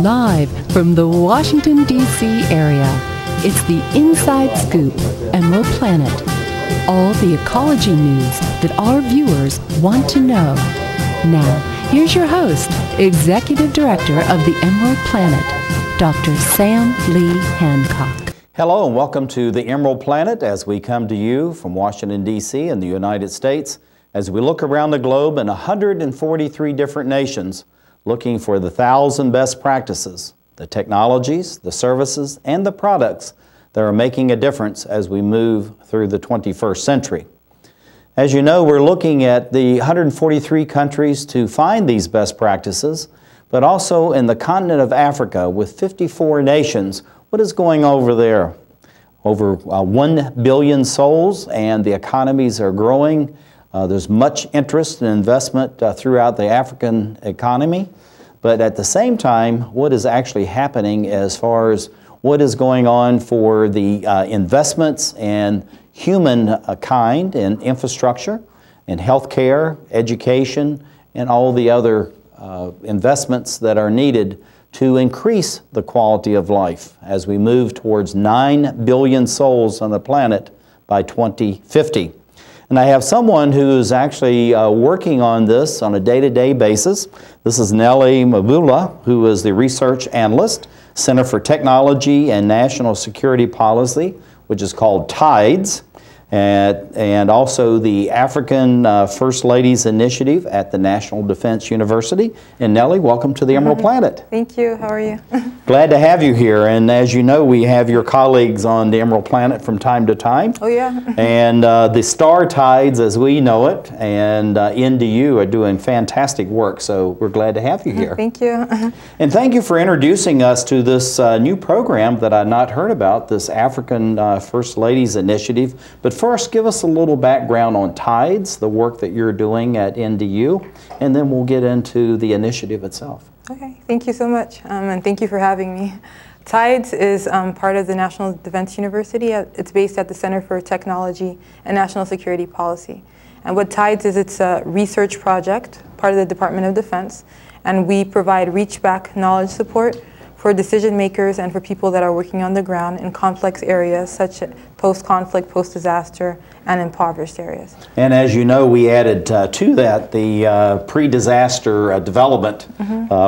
Live from the Washington, D.C. area, it's the Inside Scoop, EmeraldPlanet. All the ecology news that our viewers want to know. Now, here's your host, Executive Director of the EmeraldPlanet, Dr. Sam Lee Hancock. Hello and welcome to the EmeraldPlanet as we come to you from Washington, D.C. in the United States as we look around the globe in 143 different nations looking for the 1,000 best practices, the technologies, the services, and the products that are making a difference as we move through the 21st century. As you know, we're looking at the 143 countries to find these best practices, but also in the continent of Africa with 54 nations. What is going on over there? Over 1 billion souls, and the economies are growing. There's much interest and investment throughout the African economy, but at the same time, what is actually happening as far as what is going on for the investments and human kind and infrastructure and healthcare, education, and all the other investments that are needed to increase the quality of life as we move towards 9 billion souls on the planet by 2050. And I have someone who's actually working on this on a day-to-day basis. This is Nelly Mobula, who is the Research Analyst, Center for Technology and National Security Policy, which is called TIDES, and also the African First Ladies Initiative at the National Defense University. And Nelly, welcome to the EmeraldPlanet. Thank you. How are you? Glad to have you here. And as you know, we have your colleagues on the EmeraldPlanet from time to time. Oh, yeah. And the Star Tides, as we know it, and NDU are doing fantastic work. So we're glad to have you here. Thank you. And thank you for introducing us to this new program that I'd not heard about, this African First Ladies Initiative. But first, give us a little background on TIDES, the work that you're doing at NDU, and then we'll get into the initiative itself. Okay, thank you so much, and thank you for having me. TIDES is part of the National Defense University. It's based at the Center for Technology and National Security Policy. And what TIDES is, it's a research project, part of the Department of Defense, and we provide reach-back knowledge support for decision makers and for people that are working on the ground in complex areas such as post-conflict, post-disaster, and impoverished areas. And as you know, we added to that the pre-disaster development,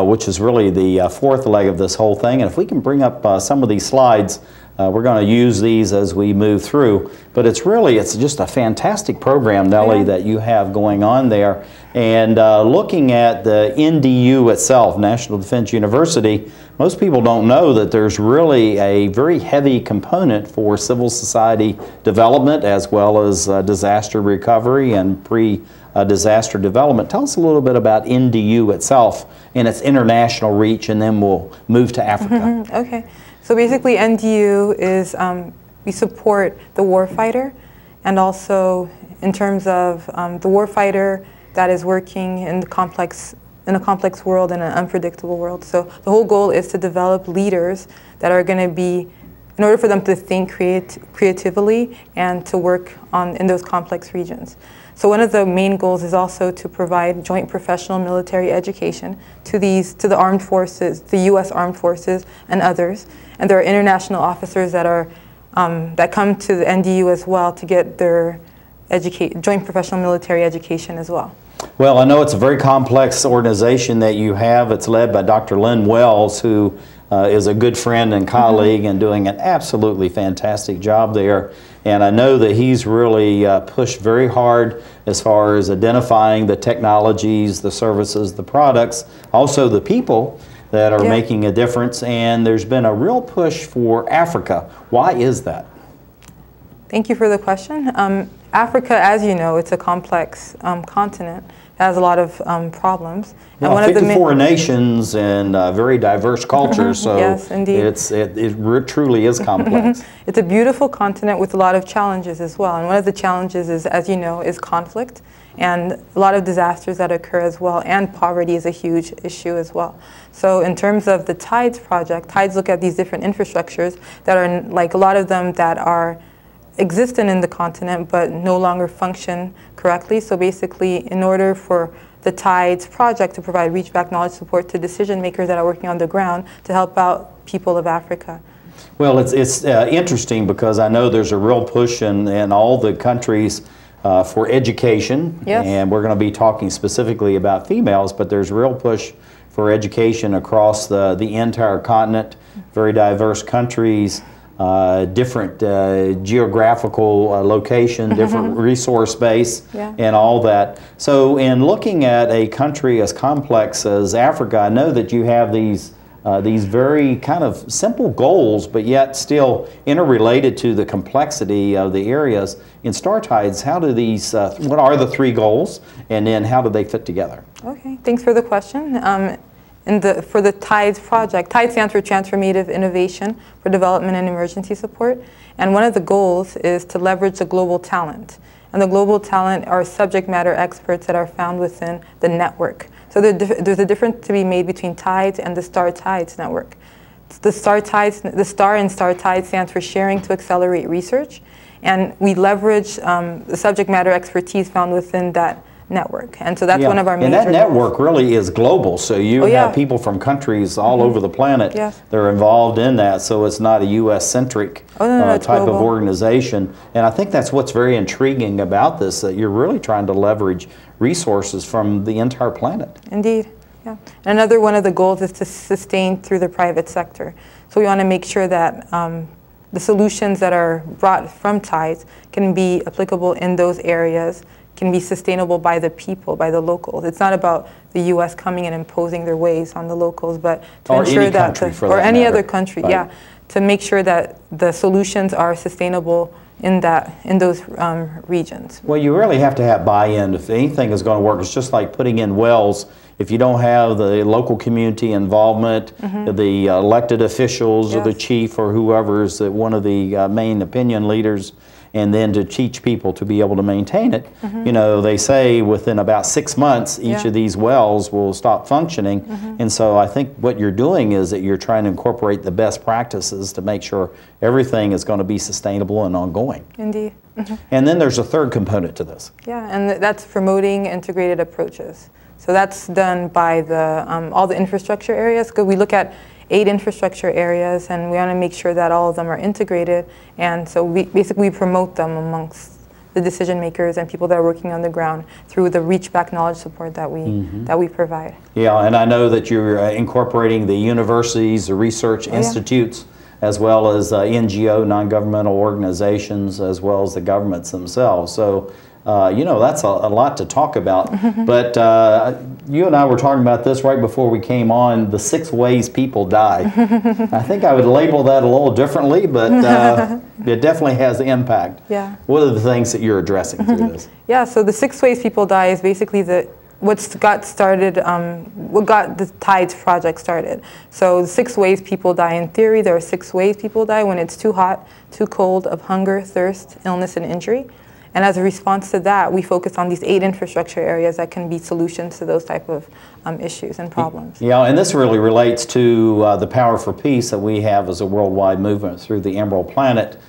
which is really the fourth leg of this whole thing. And if we can bring up some of these slides, we're going to use these as we move through. But it's just a fantastic program, Nelly, that you have going on there. And looking at the NDU itself, National Defense University, most people don't know that there's really a very heavy component for civil society development as well as disaster recovery and pre-disaster development. Tell us a little bit about NDU itself and its international reach, and then we'll move to Africa. Okay. So basically NDU is, we support the warfighter, and also in terms of the warfighter that is working in a complex world, in an unpredictable world. So the whole goal is to develop leaders that are going to be, in order for them to think creatively and to work in those complex regions. So one of the main goals is also to provide joint professional military education to the armed forces, the U.S. Armed Forces and others. And there are international officers that come to the NDU as well to get their joint professional military education as well. Well, I know it's a very complex organization that you have. It's led by Dr. Lynn Wells, who is a good friend and colleague and doing an absolutely fantastic job there. And I know that he's really pushed very hard as far as identifying the technologies, the services, the products, also the people that are making a difference. And there's been a real push for Africa. Why is that? Thank you for the question. Africa, as you know, it's a complex continent. It has a lot of problems. And well, 54 nations and very diverse cultures, so yes, indeed. It truly is complex. It's a beautiful continent with a lot of challenges as well. And one of the challenges is, as you know, is conflict and a lot of disasters that occur as well, and poverty is a huge issue as well. So in terms of the TIDES project, TIDES look at these different infrastructures that are, like a lot of them that are existent in the continent but no longer function correctly. So basically, in order for the TIDES project to provide reach-back knowledge support to decision makers that are working on the ground to help out people of Africa. Well, it's interesting because I know there's a real push in all the countries for education, yes. and we're going to be talking specifically about females, but there's a real push for education across the entire continent, very diverse countries, different geographical location, different resource base, yeah. and all that. So in looking at a country as complex as Africa, I know that you have these very kind of simple goals, but yet still interrelated to the complexity of the areas. In Star Tides, how do these, what are the three goals, and then how do they fit together? Okay, thanks for the question. For the TIDES project, TIDES stands for Transformative Innovation for Development and Emergency Support, and one of the goals is to leverage the global talent. And the global talent are subject matter experts that are found within the network. So there's a difference to be made between TIDES and the Star Tides network. The Star in Star Tides stands for Sharing to Accelerate Research, and we leverage the subject matter expertise found within that network. And so that's one of our major goals. And that network goals. Really is global, so you have people from countries all over the planet that are involved in that, so it's not a U.S.-centric type of organization. And I think that's what's very intriguing about this, that you're really trying to leverage resources from the entire planet. Indeed, yeah. And another one of the goals is to sustain through the private sector. So we want to make sure that the solutions that are brought from TIDES can be applicable in those areas, can be sustainable by the people, by the locals. It's not about the U.S. coming and imposing their ways on the locals, but to ensure that, any other country, to make sure that the solutions are sustainable in those regions. Well, you really have to have buy-in. If anything is going to work, it's just like putting in wells. If you don't have the local community involvement, the elected officials or the chief or whoever is one of the main opinion leaders, and then to teach people to be able to maintain it. You know, they say within about 6 months, each of these wells will stop functioning. And so I think what you're doing is that you're trying to incorporate the best practices to make sure everything is going to be sustainable and ongoing. Indeed. And then there's a third component to this. Yeah, and that's promoting integrated approaches. So that's done by all the infrastructure areas, because we look at 8 infrastructure areas, and we want to make sure that all of them are integrated. And so we basically promote them amongst the decision makers and people that are working on the ground through the reach-back knowledge support that we provide. Yeah, and I know that you're incorporating the universities, the research institutes, as well as NGO, non-governmental organizations, as well as the governments themselves. So, you know, that's a lot to talk about. But you and I were talking about this right before we came on, the 6 ways people die. I think I would label that a little differently, but it definitely has impact. Yeah. What are the things that you're addressing through this? Yeah, so the 6 ways people die is basically what got the TIDES project started. So the 6 ways people die, in theory, there are 6 ways people die: when it's too hot, too cold, of hunger, thirst, illness, and injury. And as a response to that, we focus on these 8 infrastructure areas that can be solutions to those type of issues and problems. Yeah, and this really relates to the Power for Peace that we have as a worldwide movement through the EmeraldPlanet,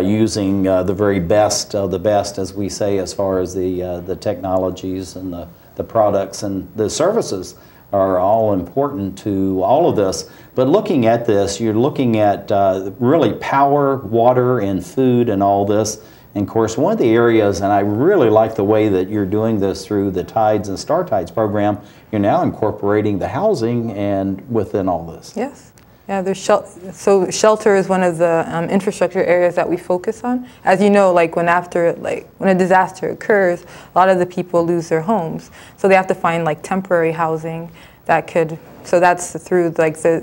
using the very best of the best, as we say, as far as the technologies and the products and the services are all important to all of this. But looking at this, you're looking at really power, water, and food and all this. And of course, one of the areas, and I really like the way that you're doing this through the TIDES and Star Tides program, you're now incorporating the housing and within all this. Yes. Yeah, so shelter is one of the infrastructure areas that we focus on. As you know, when a disaster occurs, a lot of the people lose their homes. So they have to find temporary housing that could, so that's through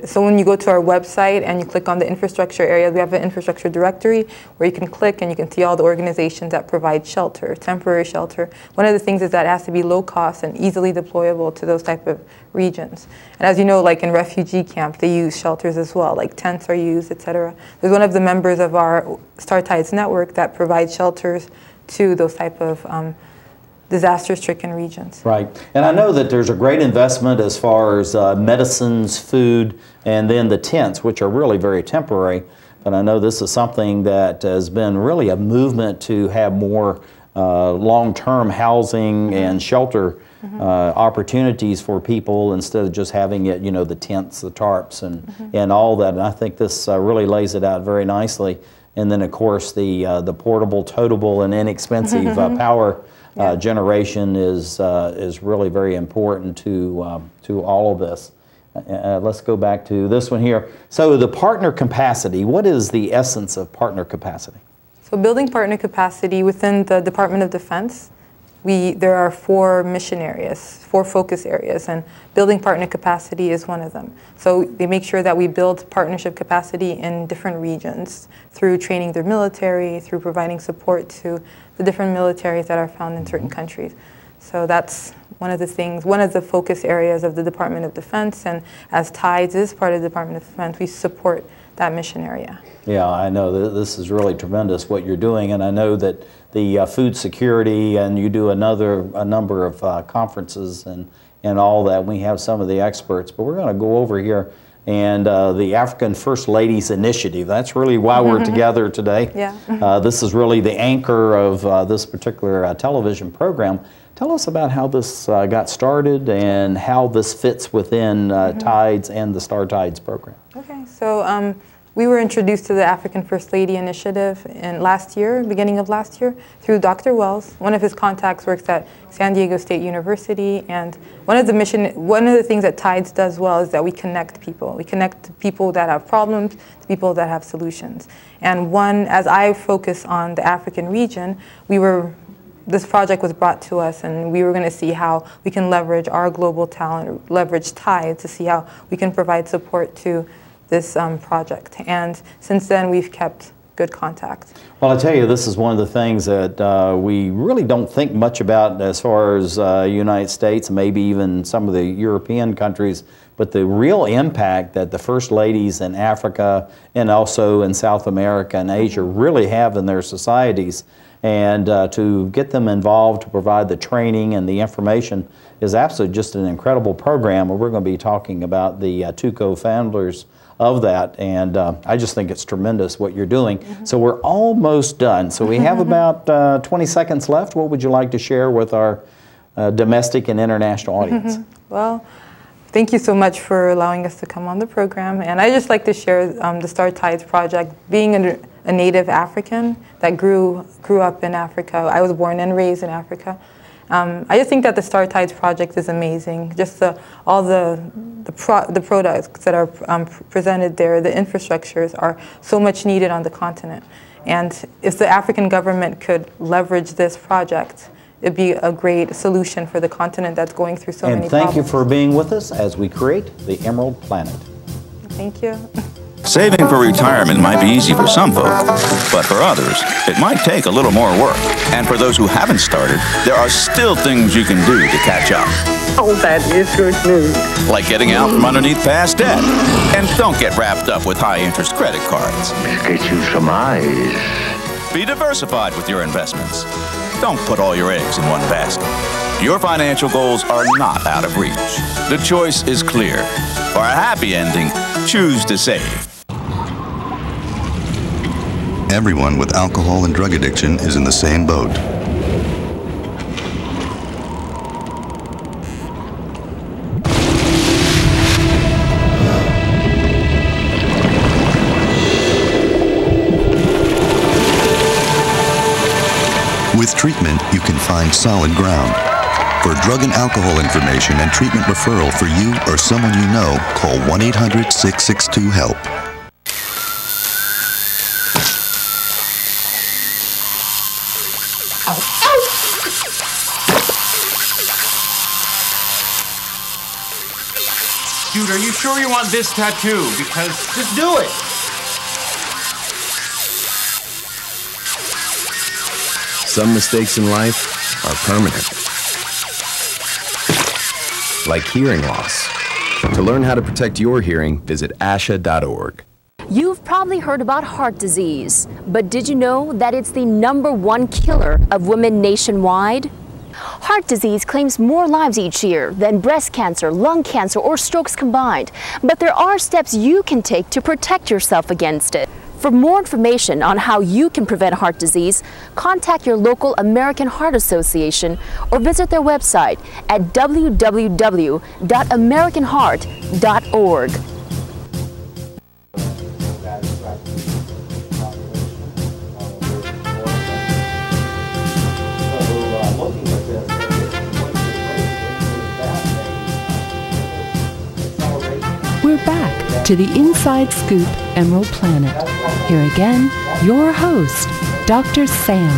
so when you go to our website and you click on the infrastructure area, we have an infrastructure directory where you can click and you can see all the organizations that provide shelter, temporary shelter. One of the things is that it has to be low cost and easily deployable to those type of regions. And as you know, in refugee camp, they use shelters as well, tents are used, etc. There's one of the members of our Star Tides network that provides shelters to those type of disaster-stricken regions. Right, and I know that there's a great investment as far as medicines, food, and then the tents, which are really very temporary. But I know this is something that has been really a movement to have more long-term housing and shelter opportunities for people instead of just having it, you know, the tents, the tarps, and all that. And I think this really lays it out very nicely. And then, of course, the portable, totable, and inexpensive power generation is really very important to all of this. Let's go back to this one here. So the partner capacity, what is the essence of partner capacity? So building partner capacity within the Department of Defense, there are 4 mission areas, 4 focus areas, and building partner capacity is one of them. So they make sure that we build partnership capacity in different regions through training their military, through providing support to the different militaries that are found in certain countries. So that's one of the things, one of the focus areas of the Department of Defense, and as TIDES is part of the Department of Defense, we support that mission area. Yeah, I know this is really tremendous what you're doing, and I know that the food security, and you do a number of conferences and all that. We have some of the experts, but we're going to go over here and the African First Ladies Initiative. That's really why we're together today. Yeah. This is really the anchor of this particular television program. Tell us about how this got started and how this fits within TIDES and the Star TIDES program. Okay, so we were introduced to the African First Lady Initiative beginning of last year, through Dr. Wells. One of his contacts works at San Diego State University, and one of the things that TIDES does well is that we connect people. We connect people that have problems to people that have solutions. And as I focus on the African region, this project was brought to us, and we were going to see how we can leverage our global talent, leverage TIDES to see how we can provide support to this project. And since then, we've kept good contact. Well, I tell you, this is one of the things that we really don't think much about as far as United States, maybe even some of the European countries, but the real impact that the First Ladies in Africa and also in South America and Asia really have in their societies. And to get them involved, to provide the training and the information is absolutely just an incredible program. And we're going to be talking about the 2 co-founders of that, and I just think it's tremendous what you're doing. So we're almost done. So we have about 20 seconds left. What would you like to share with our domestic and international audience? Well, thank you so much for allowing us to come on the program. And I just like to share the Star TIDES project. Being a native African that grew up in Africa, I was born and raised in Africa. I just think that the Star TIDES project is amazing. Just all the products that are presented there, the infrastructures are so much needed on the continent. And if the African government could leverage this project, it'd be a great solution for the continent that's going through so many problems. And thank you for being with us as we create the Emerald Planet. Thank you. Saving for retirement might be easy for some folk, but for others, it might take a little more work. And for those who haven't started, there are still things you can do to catch up. Oh, that is good news. Like getting out from underneath past debt. And don't get wrapped up with high-interest credit cards. Get you some eyes. Be diversified with your investments. Don't put all your eggs in one basket. Your financial goals are not out of reach. The choice is clear. For a happy ending, choose to save. Everyone with alcohol and drug addiction is in the same boat. With treatment, you can find solid ground. For drug and alcohol information and treatment referral for you or someone you know, call 1-800-662-HELP. Dude, are you sure you want this tattoo? Because just do it. Some mistakes in life are permanent. Like hearing loss. To learn how to protect your hearing, visit asha.org. You've probably heard about heart disease, but did you know that it's the #1 killer of women nationwide? Heart disease claims more lives each year than breast cancer, lung cancer, or strokes combined. But there are steps you can take to protect yourself against it. For more information on how you can prevent heart disease, contact your local American Heart Association or visit their website at www.americanheart.org. We're back to the Inside Scoop Emerald Planet. Here again, your host, Dr. Sam.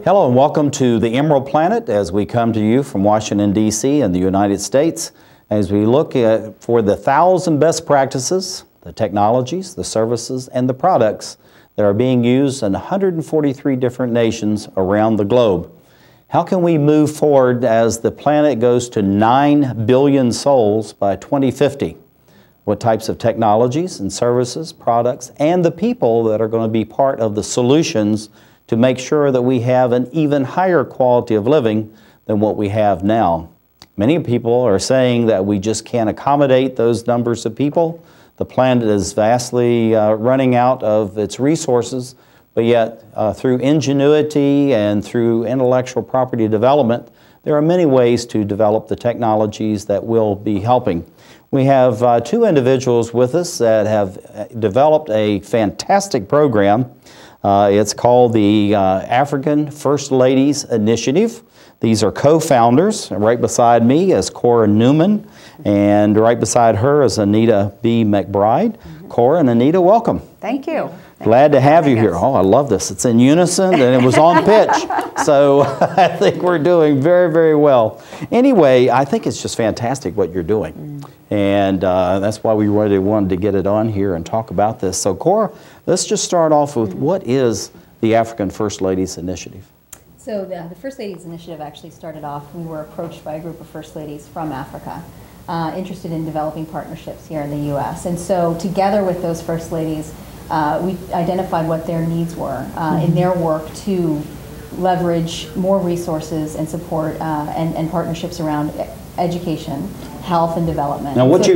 Hello and welcome to the Emerald Planet as we come to you from Washington, D.C. and the United States as we look for the 1,000 best practices, the technologies, the services, and the products that are being used in 143 different nations around the globe. How can we move forward as the planet goes to 9 billion souls by 2050? What types of technologies and services, products, and the people that are going to be part of the solutions to make sure that we have an even higher quality of living than what we have now. Many people are saying that we just can't accommodate those numbers of people. The planet is vastly running out of its resources, but yet through ingenuity and through intellectual property development, there are many ways to develop the technologies that will be helping. We have two individuals with us that have developed a fantastic program. It's called the African First Ladies Initiative. These are co-founders. Right beside me is Cora Neumann, and right beside her is Anita B. McBride. Cora and Anita, welcome. Thank you. Glad to have you here. Oh, I love this. It's in unison and it was on pitch. So I think we're doing very, very well. Anyway, I think it's just fantastic what you're doing. And that's why we really wanted to get it on here and talk about this. So Cora, let's just start off with what is the African First Ladies Initiative? So the First Ladies Initiative actually started off, we were approached by a group of First Ladies from Africa interested in developing partnerships here in the U.S. And so together with those First Ladies, we identified what their needs were in their work to leverage more resources and support and partnerships around education, health, and development. Now what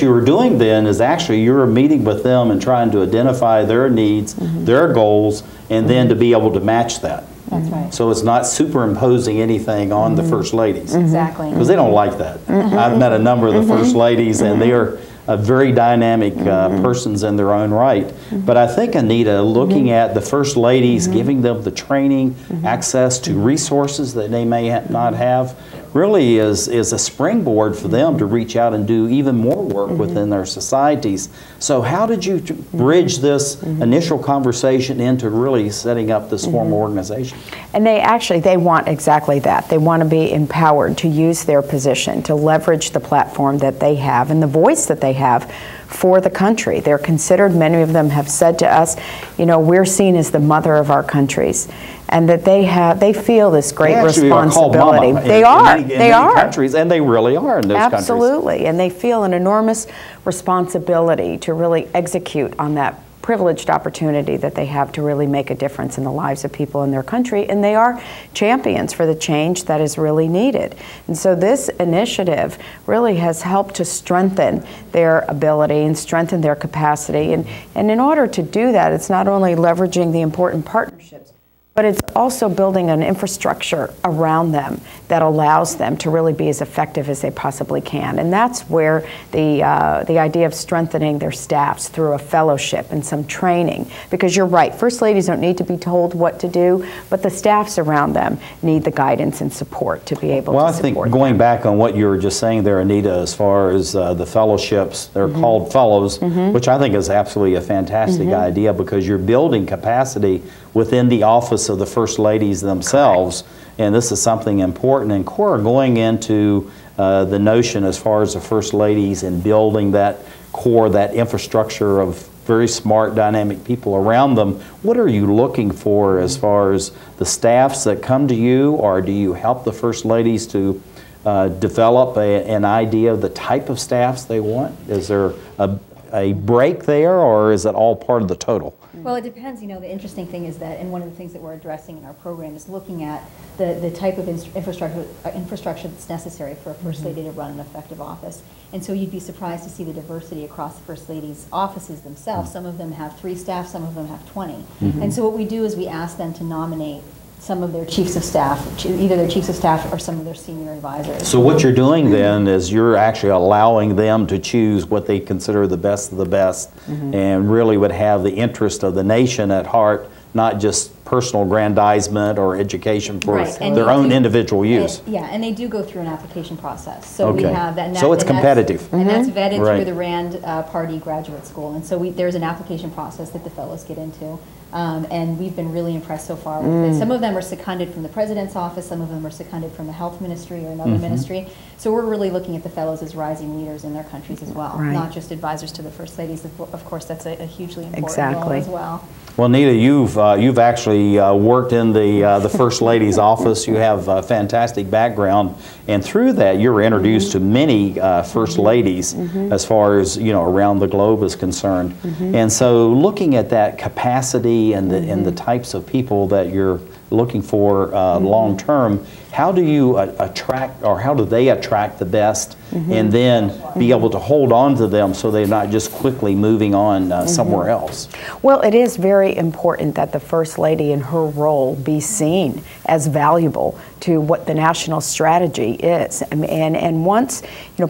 you were doing then is actually you were meeting with them and trying to identify their needs, their goals, and then to be able to match that. That's right. So it's not superimposing anything on the First Ladies. Exactly. Because they don't like that. I've met a number of the First Ladies and they are very dynamic persons in their own right. But I think, Anita, looking at the First Ladies, giving them the training, access to resources that they may not have, really is a springboard for them to reach out and do even more work within their societies. So how did you bridge this initial conversation into really setting up this formal organization? And they want exactly that. They want to be empowered to use their position, to leverage the platform that they have and the voice that they have for the country. They're considered, many of them have said to us, you know, we're seen as the mother of our countries, and that they feel this great responsibility. They are in many countries, and they really are in those countries. Absolutely, and they feel an enormous responsibility to really execute on that privileged opportunity that they have to really make a difference in the lives of people in their country, and they are champions for the change that is really needed. And so this initiative really has helped to strengthen their ability and strengthen their capacity. And in order to do that, it's not only leveraging the important partnerships, but it's also building an infrastructure around them that allows them to really be as effective as they possibly can. And that's where the idea of strengthening their staffs through a fellowship and some training, because you're right, First Ladies don't need to be told what to do, but the staffs around them need the guidance and support to be able to support them. Well, I think going back on what you were just saying there, Anita, as far as the fellowships, they're called fellows, which I think is absolutely a fantastic idea, because you're building capacity within the office of the First Ladies themselves. Correct. And this is something important. And Cora, going into the notion as far as the First Ladies and building that core, that infrastructure of very smart, dynamic people around them, what are you looking for as far as the staffs that come to you, or do you help the First Ladies to develop an idea of the type of staffs they want? Is there a break there, or is it all part of the total? Well, it depends. You know, the interesting thing is that, and one of the things that we're addressing in our program is looking at the type of infrastructure that's necessary for a First Lady to run an effective office. And so you'd be surprised to see the diversity across the First Lady's offices themselves. Some of them have 3 staff, some of them have 20. And so what we do is we ask them to nominate some of their chiefs of staff, either their chiefs of staff or some of their senior advisors. So what you're doing then is you're actually allowing them to choose what they consider the best of the best, and really would have the interest of the nation at heart, not just personal aggrandizement or education for their own individual use. Yeah, and they do go through an application process. So we have that. So it's competitive. And that's vetted through the Rand Party Graduate School. And so there's an application process that the fellows get into. And we've been really impressed so far with it. Some of them are seconded from the President's office, some of them are seconded from the Health Ministry or another ministry. So we're really looking at the fellows as rising leaders in their countries as well, not just advisors to the First Ladies. Of course, that's a hugely important role as well. Well, Anita, you've actually worked in the First Lady's office. You have a fantastic background, and through that, you're introduced to many First Ladies as far as around the globe is concerned. And so, looking at that capacity and the types of people that you're looking for long term, how do you attract, or how do they attract the best, and then be able to hold on to them so they're not just quickly moving on somewhere else? Well, it is very important that the First Lady in her role be seen as valuable to what the national strategy is. And once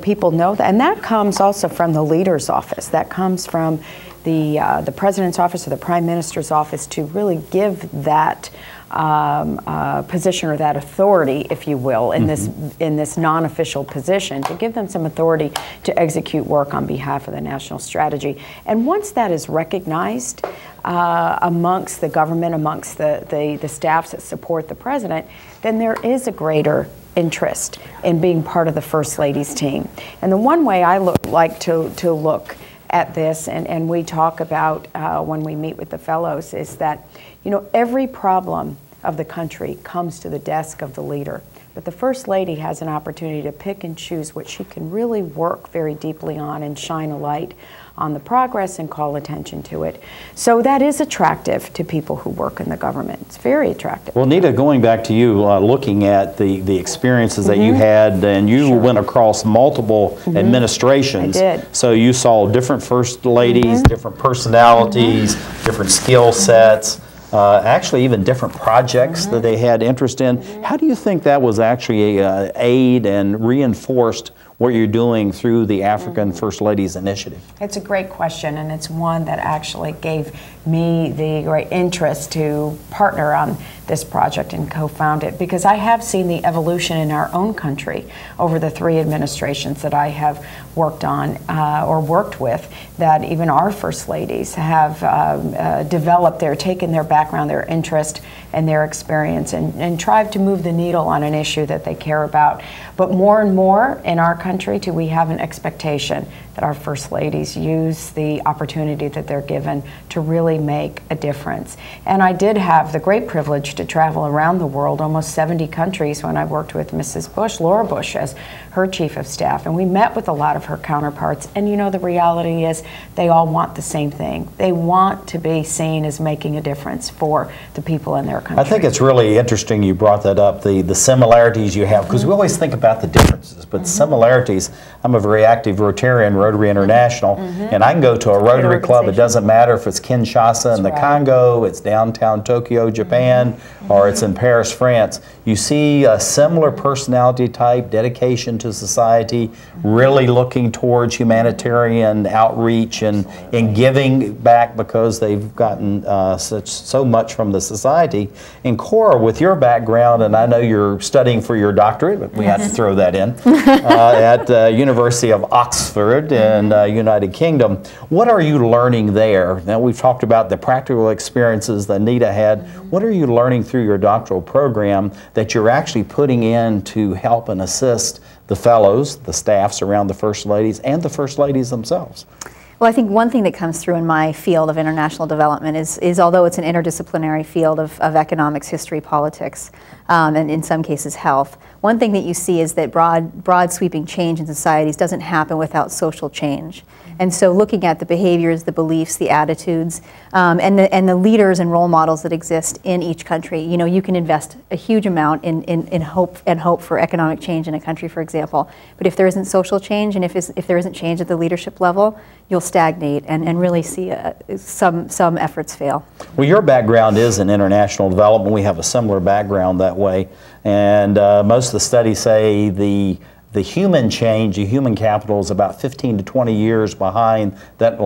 people know that, and that comes also from the leader's office, that comes from the President's office or the Prime Minister's office, to really give that position or that authority, if you will, in this non-official position, to give them some authority to execute work on behalf of the national strategy. And once that is recognized amongst the government, amongst the staffs that support the President, then there is a greater interest in being part of the First Lady's team. And the one way I like to look at this, and we talk about when we meet with the fellows, is that every problem of the country comes to the desk of the leader, but the First Lady has an opportunity to pick and choose what she can really work very deeply on and shine a light on the progress and call attention to it. So that is attractive to people who work in the government. It's very attractive. Well, Anita, going back to you, looking at the experiences that you had, and you went across multiple administrations. I did. So you saw different First Ladies, different personalities, different skill sets. Actually even different projects that they had interest in. How do you think that was actually aid and reinforced what you're doing through the African First Ladies Initiative? It's a great question, and it's one that actually gave me the great interest to partner on this project and co-found it, because I have seen the evolution in our own country over the 3 administrations that I have worked on or worked with, that even our First Ladies have developed taken their background, their interest, and their experience, and tried to move the needle on an issue that they care about. But more and more in our country, we have an expectation that our First Ladies use the opportunity that they're given to really make a difference. And I did have the great privilege to travel around the world, almost 70 countries, when I worked with Mrs. Bush, Laura Bush, as her Chief of Staff. And we met with a lot of her counterparts. And the reality is they all want the same thing. They want to be seen as making a difference for the people in their country. I think it's really interesting you brought that up, the similarities you have, because we always think about the differences, but similarities. I'm a very active Rotarian, Rotary International, and I can go to a Rotary Club. It doesn't matter if it's Kinshasa in the Congo, it's downtown Tokyo, Japan, or it's in Paris, France. You see a similar personality type, dedication to society, really looking towards humanitarian outreach and giving back because they've gotten so much from the society. And Cora, with your background, and I know you're studying for your doctorate, but we have to throw that in, at University of Oxford in United Kingdom. What are you learning there? Now, we've talked about the practical experiences that Anita had. What are you learning through your doctoral program that you're actually putting in to help and assist the fellows, the staffs around the First Ladies, and the First Ladies themselves? Well, I think one thing that comes through in my field of international development is although it's an interdisciplinary field of economics, history, politics, and in some cases health, one thing that you see is that broad sweeping change in societies doesn't happen without social change. And so looking at the behaviors, the beliefs, the attitudes, and the leaders and role models that exist in each country, you know, you can invest a huge amount in hope for economic change in a country, for example. But if there isn't social change, and if there isn't change at the leadership level, you'll stagnate and really see some efforts fail. Well, your background is in international development. We have a similar background that way. And most of the studies say the human change, the human capital is about 15 to 20 years behind that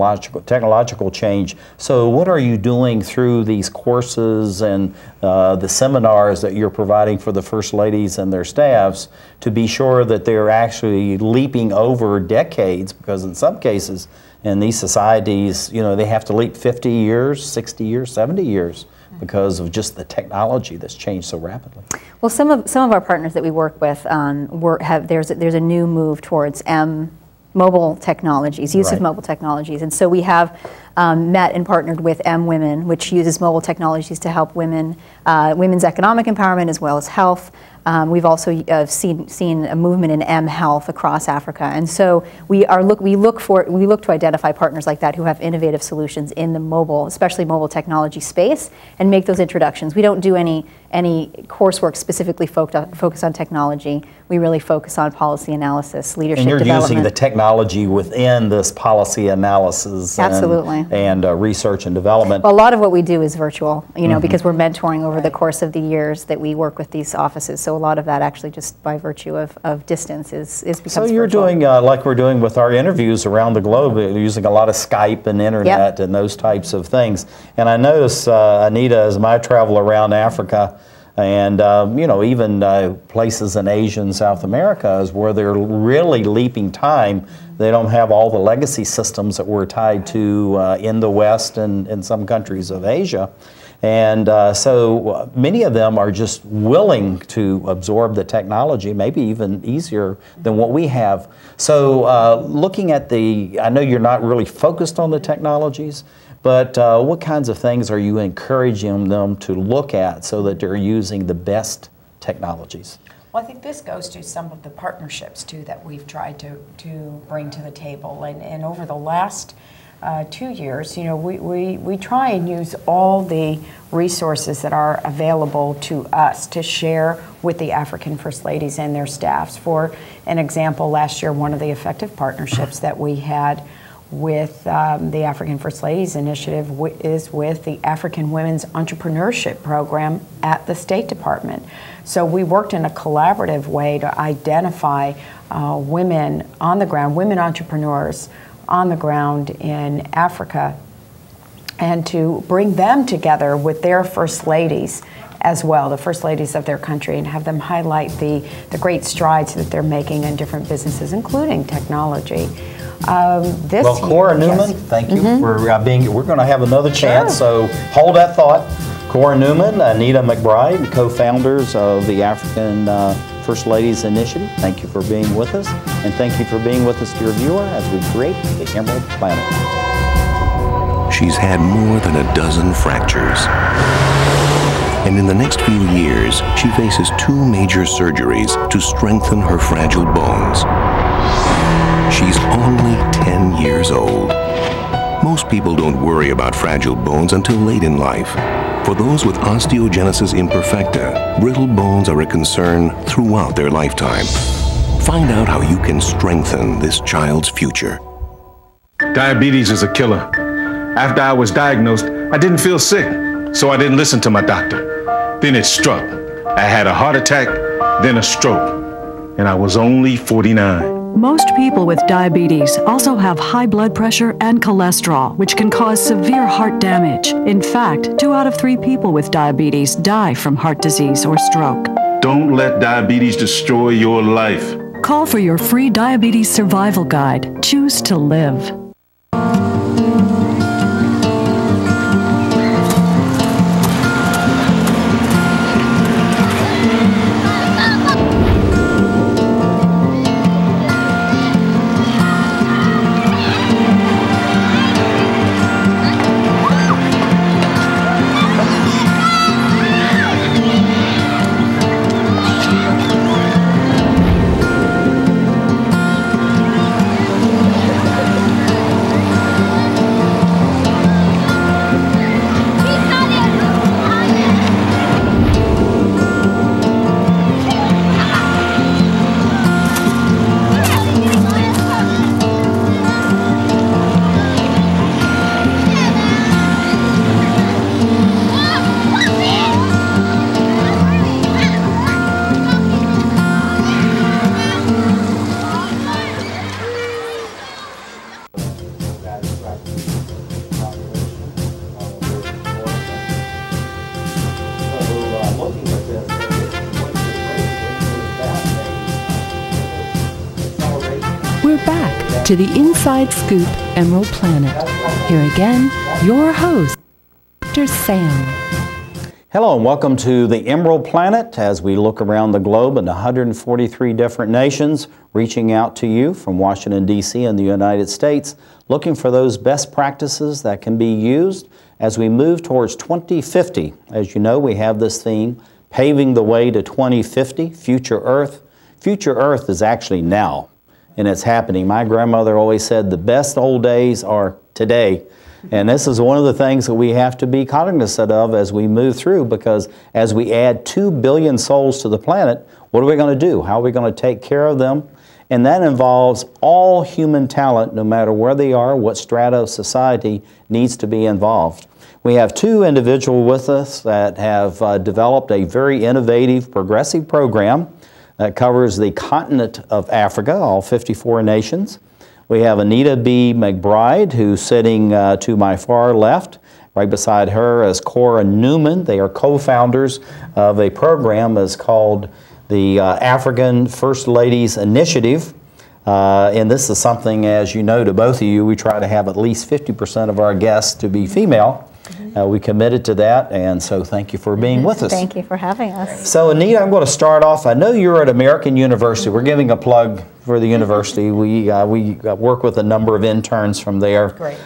technological change. So what are you doing through these courses and the seminars that you're providing for the First Ladies and their staffs to be sure that they're actually leaping over decades? Because in some cases in these societies, you know, they have to leap 50 years, 60 years, 70 years because of just the technology that's changed so rapidly. Well, some of our partners that we work with there's a new move towards mobile technologies, use of mobile technologies, and so we have met and partnered with Women, which uses mobile technologies to help women's economic empowerment as well as health. We've also seen a movement in health across Africa, and so we look to identify partners like that who have innovative solutions in the especially mobile technology space, and make those introductions. We don't do any coursework specifically focused on technology. We really focus on policy analysis, leadership development. And you're using the technology within this policy analysis. Absolutely. And research and development. Well, a lot of what we do is virtual, you know, because we're mentoring over the course of the years that we work with these offices. So a lot of that actually just by virtue of distance becomes So you're virtual. doing, like we're doing with our interviews around the globe, using a lot of Skype and internet and those types of things. And I notice, Anita, as I travel around Africa, and you know, even places in Asia and South America is where they're really leaping time. They don't have all the legacy systems that we're tied to in the West and in some countries of Asia. And so many of them are just willing to absorb the technology, maybe even easier than what we have. So looking at I know you're not really focused on the technologies, but what kinds of things are you encouraging them to look at so that they're using the best technologies? Well, I think this goes to some of the partnerships, too, that we've tried to bring to the table. And over the last 2 years, you know, we try and use all the resources that are available to us to share with the African First Ladies and their staffs. For an example, last year, one of the effective partnerships that we had with the African First Ladies Initiative is with the African Women's Entrepreneurship Program at the State Department. So we worked in a collaborative way to identify women on the ground, women entrepreneurs on the ground in Africa, and to bring them together with their First Ladies as well, the First Ladies of their country, and have them highlight the great strides that they're making in different businesses, including technology. Well, Cora Neumann, thank you for being. We're going to have another chance, so hold that thought. Cora Neumann, Anita McBride, co-founders of the African First Ladies Initiative. Thank you for being with us, and thank you for being with us, dear viewer, as we create the Emerald Planet. She's had more than a dozen fractures. And in the next few years, she faces 2 major surgeries to strengthen her fragile bones. She's only 10 years old. Most people don't worry about fragile bones until late in life. For those with osteogenesis imperfecta, brittle bones are a concern throughout their lifetime. Find out how you can strengthen this child's future. Diabetes is a killer. After I was diagnosed, I didn't feel sick, so I didn't listen to my doctor. Then it struck. I had a heart attack, then a stroke, and I was only 49. Most people with diabetes also have high blood pressure and cholesterol, which can cause severe heart damage. In fact, 2 out of 3 people with diabetes die from heart disease or stroke. Don't let diabetes destroy your life. Call for your free diabetes survival guide. Choose to live. to the Inside Scoop Emerald Planet. Here again, your host, Dr. Sam. Hello and welcome to the Emerald Planet as we look around the globe in 143 different nations, reaching out to you from Washington, D.C. and the United States, looking for those best practices that can be used as we move towards 2050. As you know, we have this theme, Paving the Way to 2050, Future Earth. Future Earth is actually now, and it's happening. My grandmother always said the best old days are today. And this is one of the things that we have to be cognizant of as we move through, because as we add 2 billion souls to the planet, what are we going to do? How are we going to take care of them? And that involves all human talent, no matter where they are, what strata of society needs to be involved. We have two individuals with us that have developed a very innovative, progressive program that covers the continent of Africa, all 54 nations. We have Anita B. McBride, who's sitting to my far left. Right beside her is Cora Neumann. They are co-founders of a program that's called the African First Ladies Initiative. And this is something, as you know, to both of you, we try to have at least 50% of our guests to be female. We committed to that, and so thank you for being with us. Thank you for having us. So Anita, I'm going to start off. I know you're at American University. We're giving a plug for the university. We work with a number of interns from there. Great.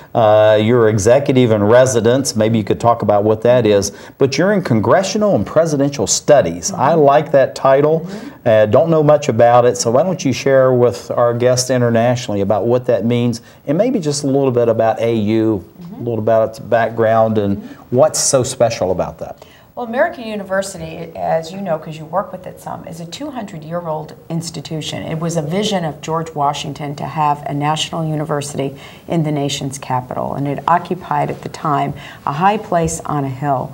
You're executive in residence. Maybe you could talk about what that is. But you're in Congressional and Presidential Studies. I like that title. Don't know much about it, so why don't you share with our guests internationally about what that means, and maybe just a little bit about AU, a little about its background, and what's so special about that? Well, American University, as you know, because you work with it some, is a 200-year-old institution. It was a vision of George Washington to have a national university in the nation's capital, and it occupied at the time a high place on a hill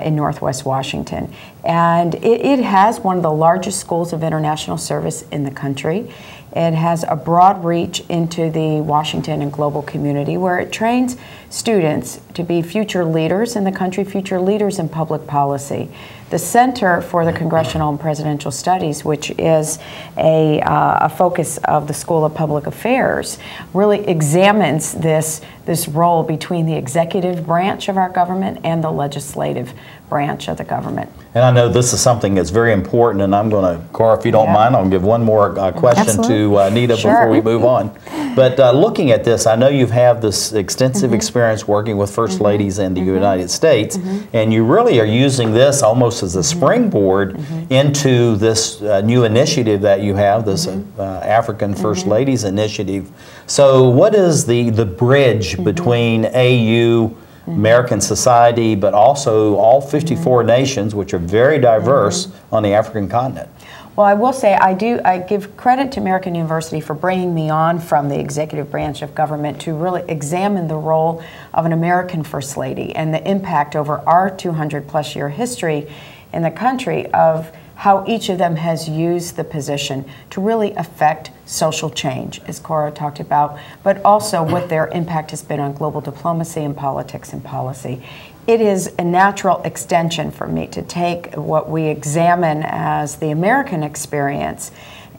in Northwest Washington. And it has one of the largest schools of international service in the country. It has a broad reach into the Washington and global community, where it trains students to be future leaders in the country, future leaders in public policy. The Center for the Congressional and Presidential Studies, which is a focus of the School of Public Affairs, really examines this role between the executive branch of our government and the legislative branch of the government. And I know this is something that's very important, and I'm going to, Cora, if you don't mind, I'll give one more question to Anita before we move on. But looking at this, I know you've had this extensive experience working with First Ladies in the United States, and you really are using this almost as a springboard into this new initiative that you have, this African First Ladies Initiative. So what is the bridge between AU, American society, but also all 54 nations, which are very diverse on the African continent? Well, I will say I give credit to American University for bringing me on from the executive branch of government to really examine the role of an American First Lady and the impact over our 200-plus year history in the country of how each of them has used the position to really affect social change, as Cora talked about, but also what their impact has been on global diplomacy and politics and policy. It is a natural extension for me to take what we examine as the American experience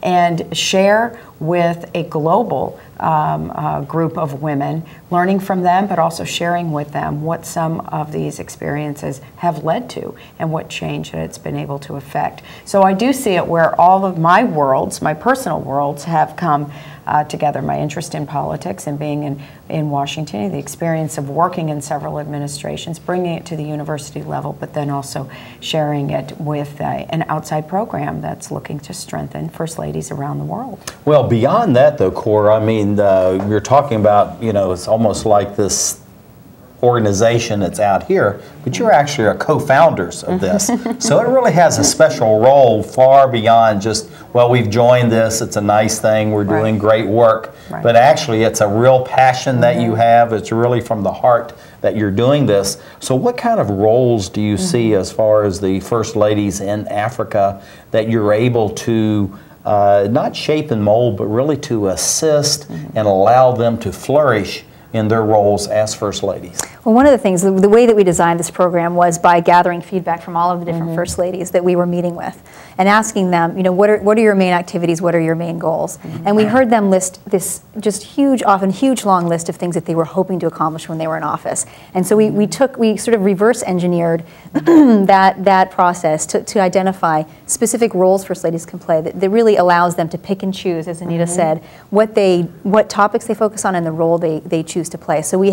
and share with a global group of women, learning from them, but also sharing with them what some of these experiences have led to and what change that it's been able to affect. So I do see it where all of my worlds, my personal worlds, have come together. My interest in politics and being in Washington, the experience of working in several administrations, bringing it to the university level, but then also sharing it with an outside program that's looking to strengthen First Ladies around the world. Well, beyond that though, Cora, I mean, you're talking about, you know, it's almost like this organization that's out here, but you're actually a co-founders of this. So it really has a special role far beyond just, well, we've joined this, it's a nice thing, we're doing great work, but actually it's a real passion that you have, it's really from the heart that you're doing this. So what kind of roles do you see as far as the First Ladies in Africa that you're able to not shape and mold, but really to assist and allow them to flourish in their roles as First Ladies? Well, one of the things, the way that we designed this program was by gathering feedback from all of the different First Ladies that we were meeting with and asking them, what are your main activities, what are your main goals? And we heard them list this just often huge long list of things that they were hoping to accomplish when they were in office. And so we sort of reverse engineered that process to identify specific roles First Ladies can play that really allows them to pick and choose, as Anita said, what topics they focus on and the role they choose to play. So we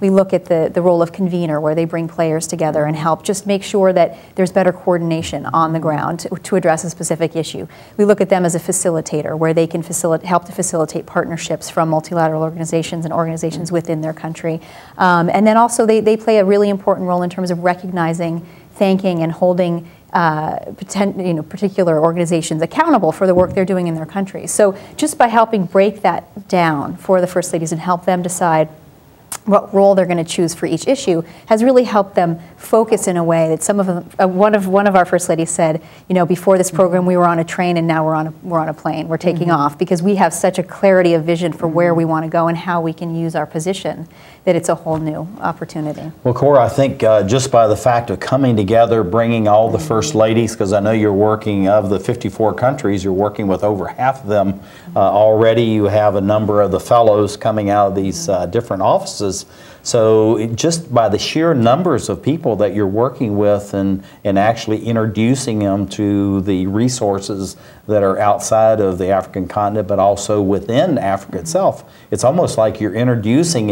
look at the role of convener, where they bring players together and help just make sure that there's better coordination on the ground to address a specific issue. We look at them as a facilitator, where they can help to facilitate partnerships from multilateral organizations and organizations within their country. And then also they play a really important role in terms of recognizing, thanking, and holding particular organizations accountable for the work they're doing in their country. So just by helping break that down for the First Ladies and help them decide what role they're going to choose for each issue has really helped them focus in a way that some of them, one of our First Ladies said, before this program we were on a train and now we're on a plane, we're taking off, because we have such a clarity of vision for where we want to go and how we can use our position, that it's a whole new opportunity. Well, Cora, I think just by the fact of coming together, bringing all the First Ladies, because I know you're working, of the 54 countries, you're working with over half of them already. You have a number of the fellows coming out of these different offices. So just by the sheer numbers of people that you're working with and actually introducing them to the resources that are outside of the African continent, but also within Africa itself, it's almost like you're introducing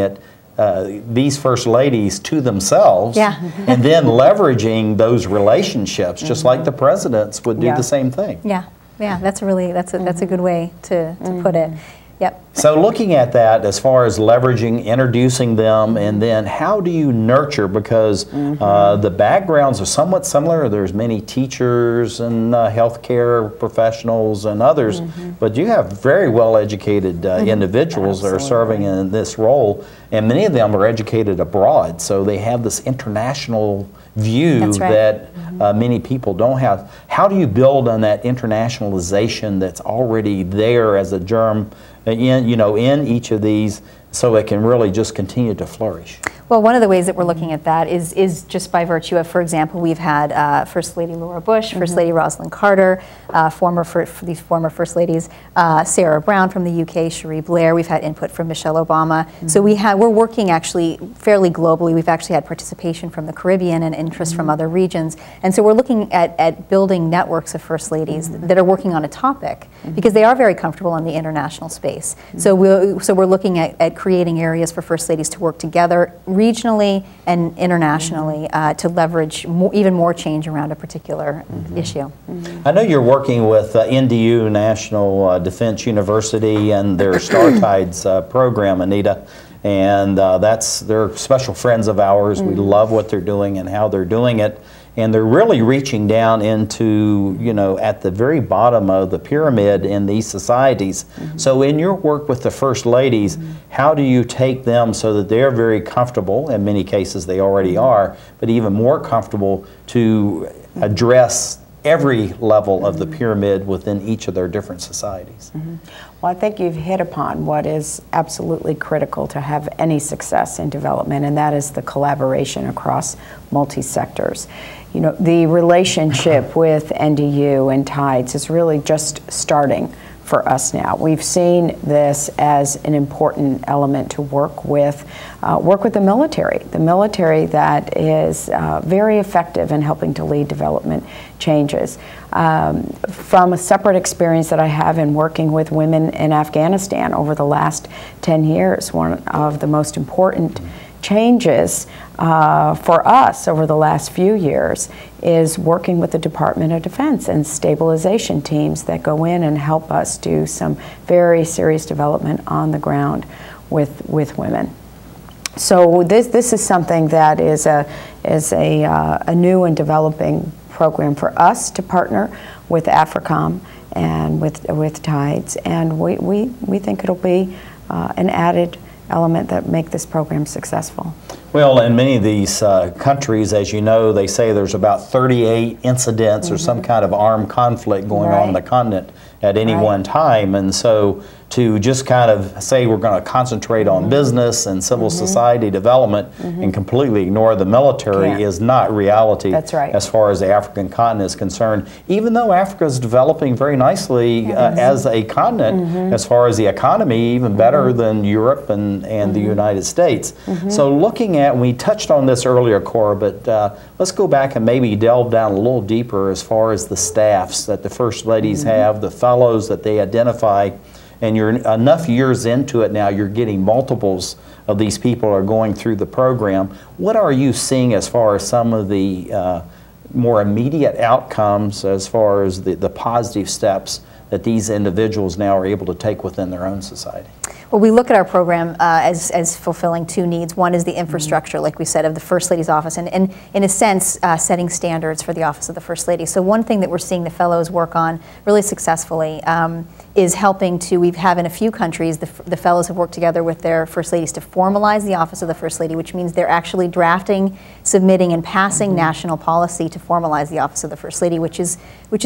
these First Ladies to themselves, and then leveraging those relationships, just like the presidents would do the same thing. Yeah, that's a good way to put it. Yep. So looking at that, as far as leveraging, introducing them, and then how do you nurture, because the backgrounds are somewhat similar. There's many teachers and healthcare professionals and others, but you have very well-educated individuals that are serving in this role, and many of them are educated abroad, so they have this international view that many people don't have. How do you build on that internationalization that's already there as a germ in each of these, so it can really just continue to flourish? Well, one of the ways that we're looking at that is just by virtue of, for example, we've had First Lady Laura Bush, First Lady Rosalind Carter, these former First Ladies, Sarah Brown from the UK, Cherie Blair. We've had input from Michelle Obama. So we're working actually fairly globally. We've actually had participation from the Caribbean and interest from other regions. And so we're looking at building networks of First Ladies that are working on a topic, because they are very comfortable in the international space. So we're looking at creating areas for First Ladies to work together regionally and internationally to leverage even more change around a particular issue. I know you're working with NDU, National Defense University, and their Star Tides program, Anita, and they're special friends of ours. We love what they're doing and how they're doing it. And they're really reaching down into, at the very bottom of the pyramid in these societies. So in your work with the First Ladies, how do you take them so that they're very comfortable, in many cases they already are, but even more comfortable to address every level of the pyramid within each of their different societies? Well, I think you've hit upon what is absolutely critical to have any success in development, and that is the collaboration across multi-sectors. The relationship with NDU and TIDES is really just starting for us now. We've seen this as an important element to work with the military that is very effective in helping to lead development changes. From a separate experience that I have in working with women in Afghanistan over the last 10 years, one of the most important changes for us over the last few years is working with the Department of Defense and stabilization teams that go in and help us do some very serious development on the ground with women. So this is something that is a new and developing program for us to partner with AFRICOM and with TIDES, and we think it'll be an added element that make this program successful. Well, in many of these countries, as you know, they say there's about 38 incidents or some kind of armed conflict going on in the continent. at any one time. And so to just kind of say we're going to concentrate on business and civil society development and completely ignore the military is not reality. That's right. As far as the African continent is concerned, even though Africa is developing very nicely as a continent, as far as the economy, even better than Europe and the United States. So looking at, we touched on this earlier, Cora, but let's go back and maybe delve down a little deeper as far as the staffs that the First Ladies have, the fellows that they identify, and you're enough years into it now, you're getting multiples of these people are going through the program. What are you seeing as far as some of the more immediate outcomes as far as the positive steps that these individuals now are able to take within their own society? Well, we look at our program as fulfilling two needs. One is the infrastructure, like we said, of the First Lady's office, and in a sense, setting standards for the Office of the First Lady. So one thing that we're seeing the fellows work on really successfully is helping to, we have in a few countries, the fellows have worked together with their First Ladies to formalize the Office of the First Lady, which means they're actually drafting, submitting, and passing national policy to formalize the Office of the First Lady, which is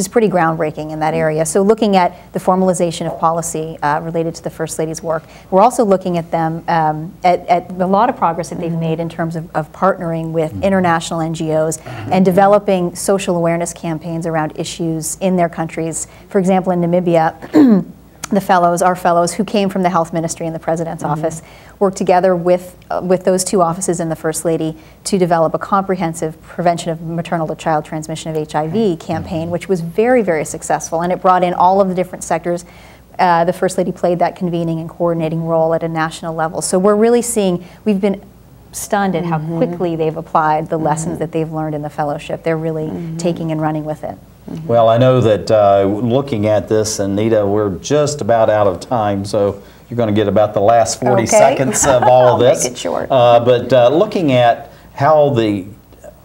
pretty groundbreaking in that area. So looking at the formalization of policy related to the First Lady's work. We're also looking at them, at a lot of progress that they've made in terms of partnering with international NGOs and developing social awareness campaigns around issues in their countries. For example, in Namibia, the fellows, our fellows who came from the health ministry and the president's office, worked together with those two offices and the First Lady to develop a comprehensive prevention of maternal to child transmission of HIV campaign, which was very, very successful, and it brought in all of the different sectors. The First Lady played that convening and coordinating role at a national level. So we're really seeing, we've been stunned at how quickly they've applied the lessons that they've learned in the fellowship. They're really taking and running with it. Well, I know that looking at this, Anita, we're just about out of time, so you're going to get about the last 40 seconds of all of this. Make it short. But looking at how the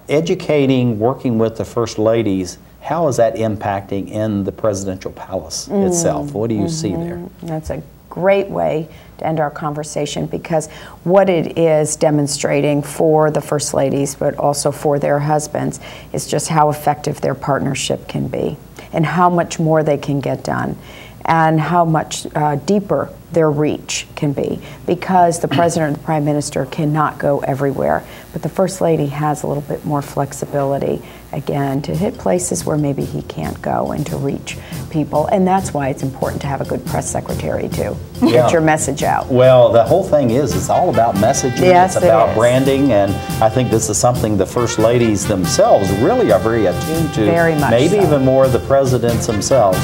educating, working with the First Ladies, how is that impacting in the presidential palace itself? What do you see there? That's a great way to end our conversation, because what it is demonstrating for the First Ladies, but also for their husbands, is just how effective their partnership can be and how much more they can get done and how much deeper their reach can be, because the President or the Prime Minister cannot go everywhere, but the First Lady has a little bit more flexibility, again, to hit places where maybe he can't go and to reach people. And that's why it's important to have a good press secretary too. Get your message out. Well, the whole thing is, it's all about messaging. Yes, it's about branding, and I think this is something the First Ladies themselves really are very attuned to. Very much Maybe so. even more the presidents themselves.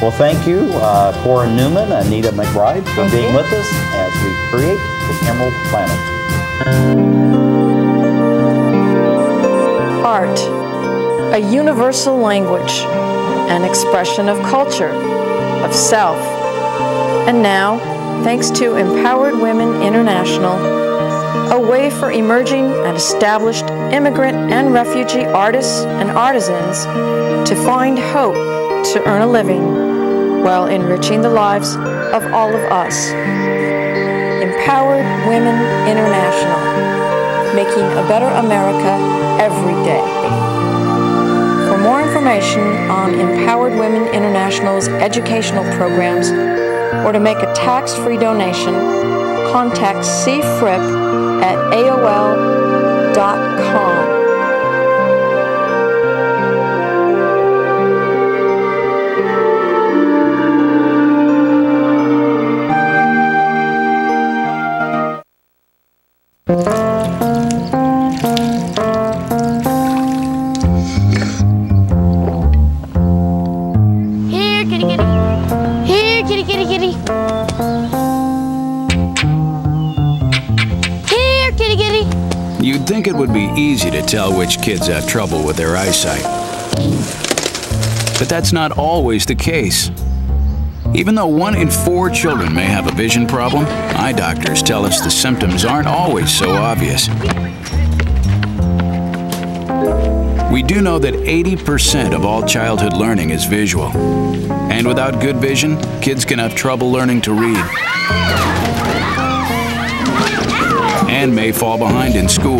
Well, thank you, Cora Neumann, Anita McBride, for being with us as we create the Emerald Planet. Art, a universal language, an expression of culture, of self. And now, thanks to Empowered Women International, a way for emerging and established immigrant and refugee artists and artisans to find hope to earn a living while enriching the lives of all of us. Empowered Women International, making a better America every day. For more information on Empowered Women International's educational programs, or to make a tax-free donation, contact cfrip@aol.com. Here, kitty, kitty. Here, kitty, kitty, kitty. Here, kitty, kitty. You'd think it would be easy to tell which kids have trouble with their eyesight. But that's not always the case. Even though 1 in 4 children may have a vision problem, eye doctors tell us the symptoms aren't always so obvious. We do know that 80% of all childhood learning is visual. And without good vision, kids can have trouble learning to read and may fall behind in school.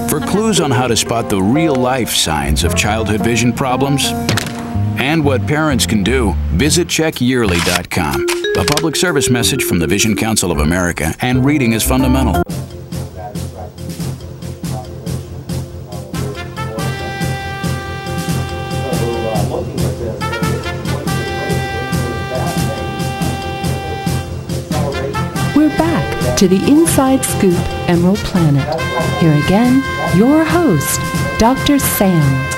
For clues on how to spot the real-life signs of childhood vision problems, and what parents can do, visit checkyearly.com. A public service message from the Vision Council of America and Reading is Fundamental. We're back to the Inside Scoop Emerald Planet. Here again, your host, Dr. Sam.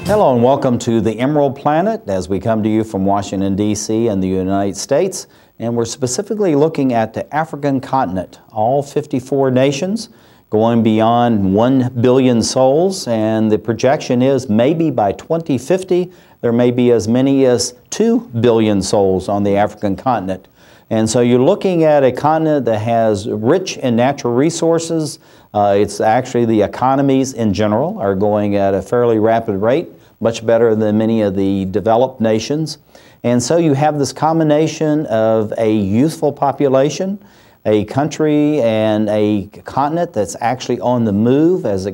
Hello and welcome to the Emerald Planet as we come to you from Washington, D.C. and the United States. And we're specifically looking at the African continent, all 54 nations, going beyond 1 billion souls. And the projection is maybe by 2050, there may be as many as 2 billion souls on the African continent. And so you're looking at a continent that has rich in natural resources. It's actually the economies in general are going at a fairly rapid rate, much better than many of the developed nations. And so you have this combination of a youthful population, a country and a continent that's actually on the move as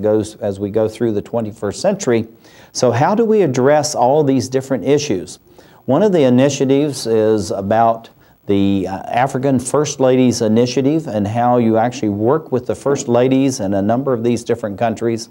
we go through the 21st century. So how do we address all of these different issues? One of the initiatives is about the African First Ladies Initiative and how you actually work with the First Ladies in a number of these different countries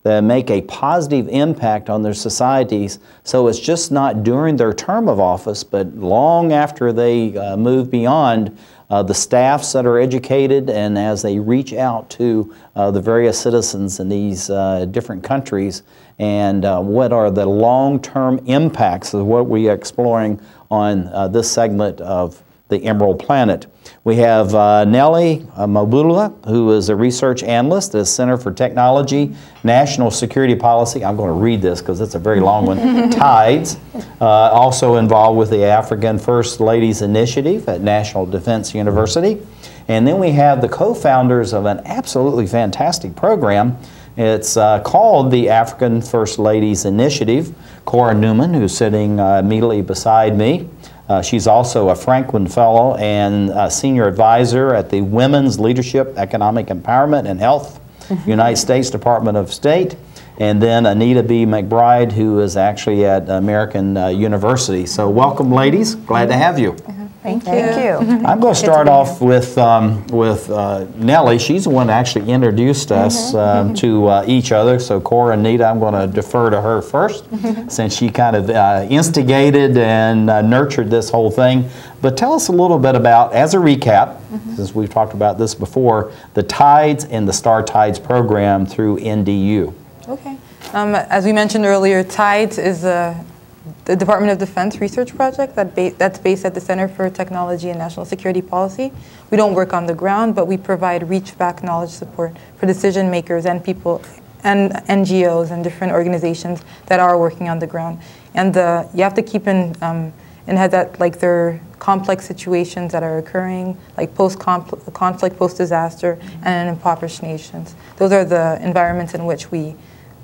that make a positive impact on their societies. So it's just not during their term of office, but long after they move beyond, the staffs that are educated and as they reach out to the various citizens in these different countries and what are the long-term impacts of what we are exploring on this segment of the Emerald Planet. We have Nelly Mobula, who is a research analyst at the Center for Technology, National Security Policy. I'm going to read this because it's a very long one. TIDES, also involved with the African First Ladies Initiative at National Defense University. And then we have the co-founders of an absolutely fantastic program. It's called the African First Ladies Initiative. Cora Neumann, who's sitting immediately beside me. She's also a Franklin Fellow and a Senior Advisor at the Women's Leadership, Economic Empowerment and Health, United States Department of State. And then Anita B. McBride, who is actually at American University. So welcome, ladies. Glad to have you. Thank you. I'm going to start off with Nelly. She's the one that actually introduced us to each other. So Cora and Anita, I'm going to defer to her first, since she kind of instigated and nurtured this whole thing. But tell us a little bit about, as a recap, since we've talked about this before, the TIDES and the Star Tides program through NDU. Okay. As we mentioned earlier, TIDES is the Department of Defense research project that's based at the Center for Technology and National Security Policy. We don't work on the ground, but we provide reach-back knowledge support for decision makers and people and NGOs and different organizations that are working on the ground. And you have to keep in head that there are complex situations that are occurring, like post-conflict, post-disaster, and in impoverished nations. Those are the environments in which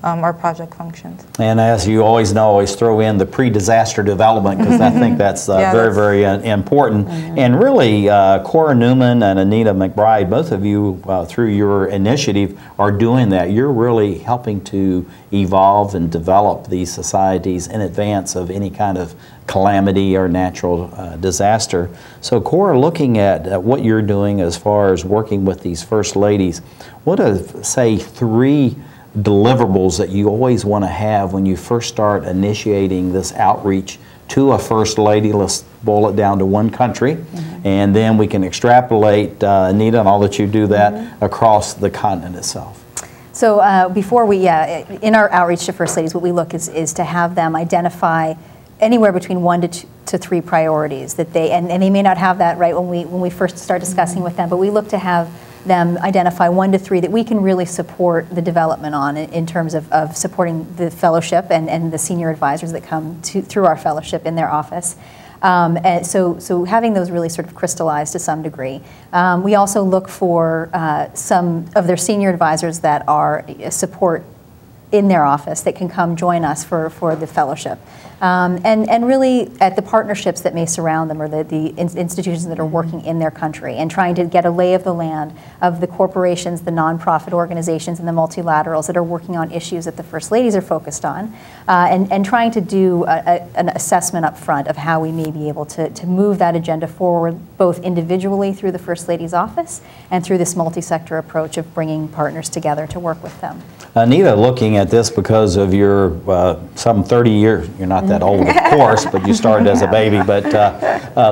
our project functions. And as you always know, always throw in the pre-disaster development, because I think that's very important. And really, Cora Neumann and Anita McBride, both of you, through your initiative, are doing that. You're really helping to evolve and develop these societies in advance of any kind of calamity or natural disaster. So Cora, looking at what you're doing as far as working with these First Ladies, what are, say, 3 deliverables that you always want to have when you first start initiating this outreach to a First Lady? Let's boil it down to one country, and then we can extrapolate, Anita, and I'll let you do that, across the continent itself. So before we, in our outreach to First Ladies, what we look is to have them identify anywhere between 1 to 3 priorities that and they may not have that right when we first start discussing with them, but we look to have them identify 1 to 3 that we can really support the development on in terms of supporting the fellowship and the senior advisors that come through our fellowship in their office. And so having those really sort of crystallized to some degree. We also look for some of their senior advisors that support in their office that can come join us for the fellowship. And really at the partnerships that may surround them, or the institutions that are working in their country, and trying to get a lay of the land of the corporations, the nonprofit organizations, and the multilaterals that are working on issues that the First Ladies are focused on, and trying to do an assessment up front of how we may be able to move that agenda forward, both individually through the First Lady's office and through this multi-sector approach of bringing partners together to work with them. Anita, looking at this because of your some 30 years, you're not that old, of course, but you started as a baby, but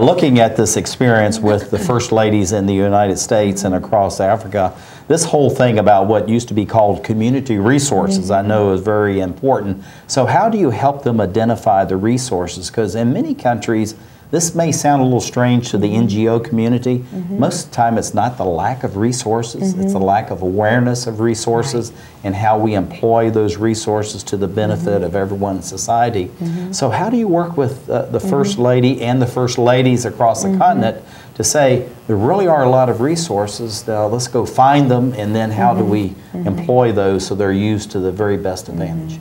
looking at this experience with the First Ladies in the United States and across Africa, this whole thing about what used to be called community resources, I know is very important. So how do you help them identify the resources? Because in many countries, this may sound a little strange to the NGO community. Most of the time it's not the lack of resources, it's the lack of awareness of resources and how we employ those resources to the benefit of everyone in society. So how do you work with the First Lady and the First Ladies across the continent to say there really are a lot of resources, let's go find them, and then how do we employ those so they're used to the very best advantage?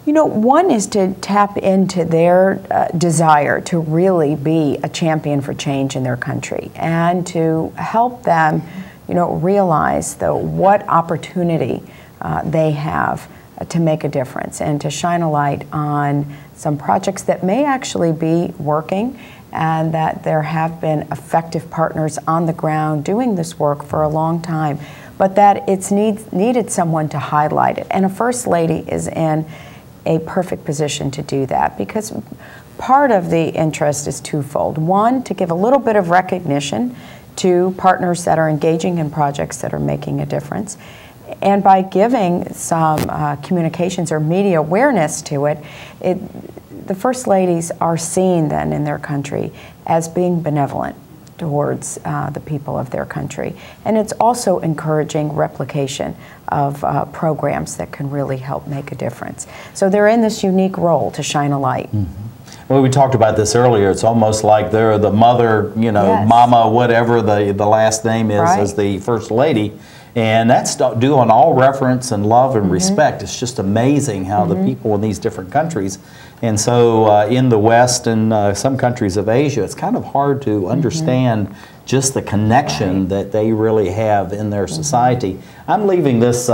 You know, one is to tap into their desire to really be a champion for change in their country, and to help them, you know, realize what opportunity they have to make a difference, and to shine a light on some projects that may actually be working, and that there have been effective partners on the ground doing this work for a long time, but that it's needed someone to highlight it. And a First Lady is in a perfect position to do that, because part of the interest is twofold. One, to give a little bit of recognition to partners that are engaging in projects that are making a difference. And by giving some communications or media awareness to it, the First Ladies are seen then in their country as being benevolent towards the people of their country. And it's also encouraging replication of programs that can really help make a difference. So they're in this unique role to shine a light. Well, we talked about this earlier. It's almost like they're the mother, you know, mama, whatever the last name is, as the First Lady. And that's due on all reverence and love and respect. It's just amazing how the people in these different countries, and so in the West and some countries of Asia, it's kind of hard to understand just the connection that they really have in their society. I'm leaving this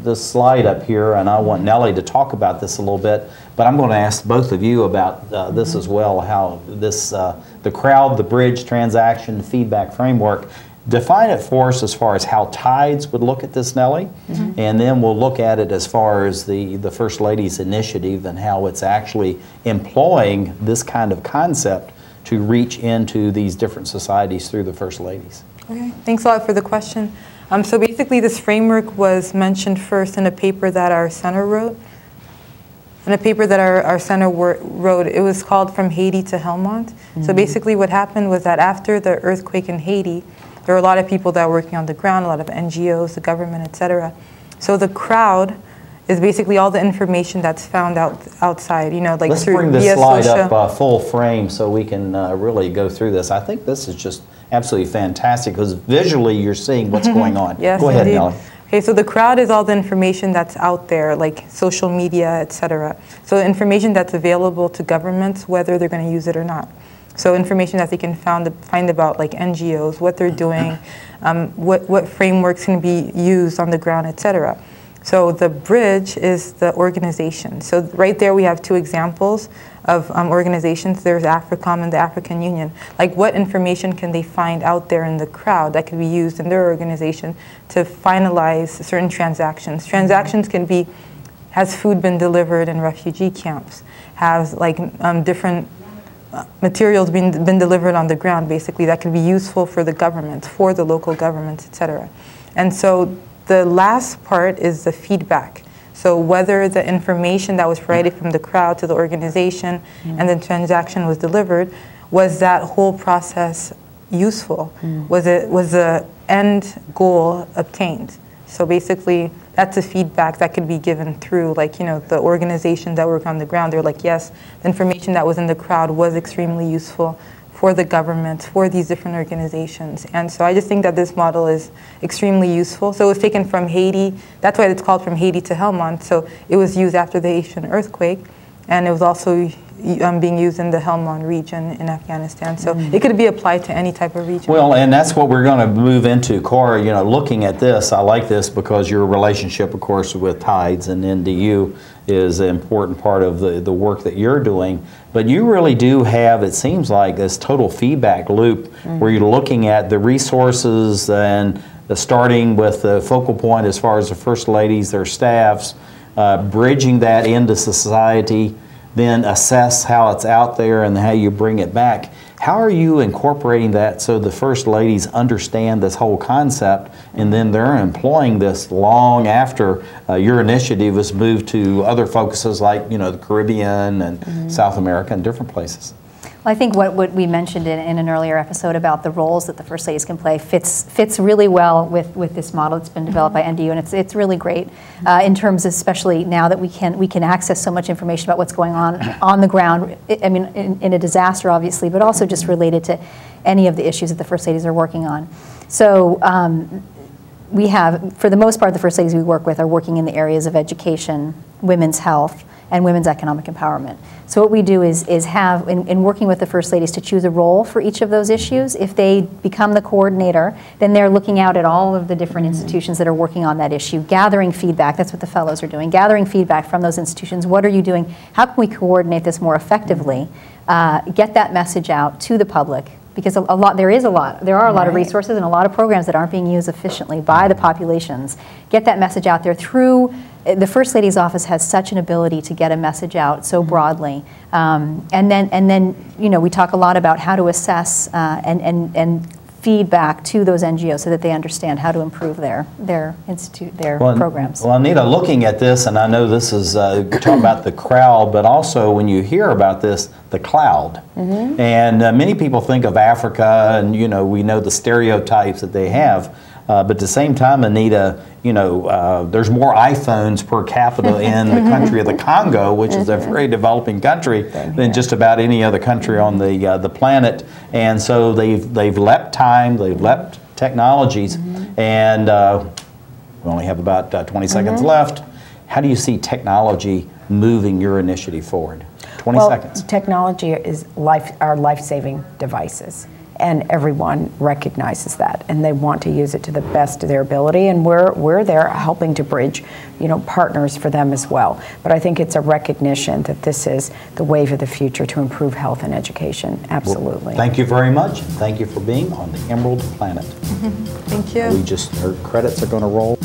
this slide up here, and I want Nelly to talk about this a little bit, but I'm going to ask both of you about this as well, how this, the crowd, the bridge, transaction, feedback framework. Define it for us as far as how Tides would look at this, Nelly, and then we'll look at it as far as the First Lady's initiative and how it's actually employing this kind of concept to reach into these different societies through the First Ladies. Okay, thanks a lot for the question. So basically this framework was mentioned first in a paper that our center wrote. In a paper that our center wrote, it was called From Haiti to Helmont. So basically what happened was that after the earthquake in Haiti, there were a lot of people that were working on the ground, a lot of NGOs, the government, etc. So the crowd is basically all the information that's found outside, you know, like Let's bring this slide up full frame so we can really go through this. I think this is just absolutely fantastic because visually you're seeing what's going on. Yes, go ahead, indeed. Nelly. Okay, so the crowd is all the information that's out there, like social media, etc. So the information that's available to governments, whether they're going to use it or not. So information that they can find about like NGOs, what they're doing, what frameworks can be used on the ground, etc. So the bridge is the organization. So right there we have two examples of organizations. There's AFRICOM and the African Union. Like what information can they find out there in the crowd that can be used in their organization to finalize certain transactions. Transactions can be, has food been delivered in refugee camps? Has like different materials been delivered on the ground, basically, that can be useful for the government, for the local governments, etc. And so the last part is the feedback. So whether the information that was provided from the crowd to the organization and the transaction was delivered, was that whole process useful? Was the end goal obtained? So basically, that's a feedback that could be given through, like, you know, the organizations that work on the ground. They're like, yes, the information that was in the crowd was extremely useful for the government, for these different organizations. And so I just think that this model is extremely useful. So it was taken from Haiti. That's why it's called From Haiti to Helmand. So it was used after the Haitian earthquake, and it was also being used in the Helmand region in Afghanistan. So it could be applied to any type of region. Well, and that's what we're going to move into, Cora. You know, looking at this, I like this because your relationship, of course, with TIDES and NDU is an important part of the work that you're doing. But you really do have, it seems like, this total feedback loop where you're looking at the resources and starting with the focal point as far as the First Ladies, their staffs, bridging that into society, then assess how it's out there and how you bring it back. How are you incorporating that so the First Ladies understand this whole concept, and then they're employing this long after your initiative has moved to other focuses like, you know, the Caribbean and South America and different places? Well, I think what we mentioned in an earlier episode about the roles that the First Ladies can play fits really well with this model that's been developed by NDU, and it's really great in terms of, especially now that we can access so much information about what's going on the ground. I mean, in a disaster, obviously, but also just related to any of the issues that the First Ladies are working on. So we have, for the most part, the First Ladies we work with are working in the areas of education, women's health, and women's economic empowerment. So what we do is have, in working with the First Ladies, to choose a role for each of those issues. If they become the coordinator, then they're looking out at all of the different institutions that are working on that issue, gathering feedback. That's what the fellows are doing, gathering feedback from those institutions. What are you doing? How can we coordinate this more effectively? Get that message out to the public. Because there are a lot of resources and a lot of programs that aren't being used efficiently by the populations. Get that message out there through, the First Lady's office has such an ability to get a message out so broadly. And then, you know, we talk a lot about how to assess and feedback to those NGOs so that they understand how to improve their programs. Well, Anita, looking at this, and I know this is talking about the crowd, but also when you hear about this, the cloud. And many people think of Africa, and you know, we know the stereotypes that they have. But at the same time, Anita, you know, there's more iPhones per capita in the country of the Congo, which is a very developing country, than just about any other country on the planet. And so they've leapt time, they've leapt technologies, and we only have about 20 seconds left. How do you see technology moving your initiative forward? 20 seconds. Technology is our life-saving devices. And everyone recognizes that, and they want to use it to the best of their ability, and we're there helping to bridge, you know, partners for them as well. But I think it's a recognition that this is the wave of the future to improve health and education. Absolutely. Well, thank you very much. Thank you for being on the Emerald Planet. Thank you. Our credits are going to roll.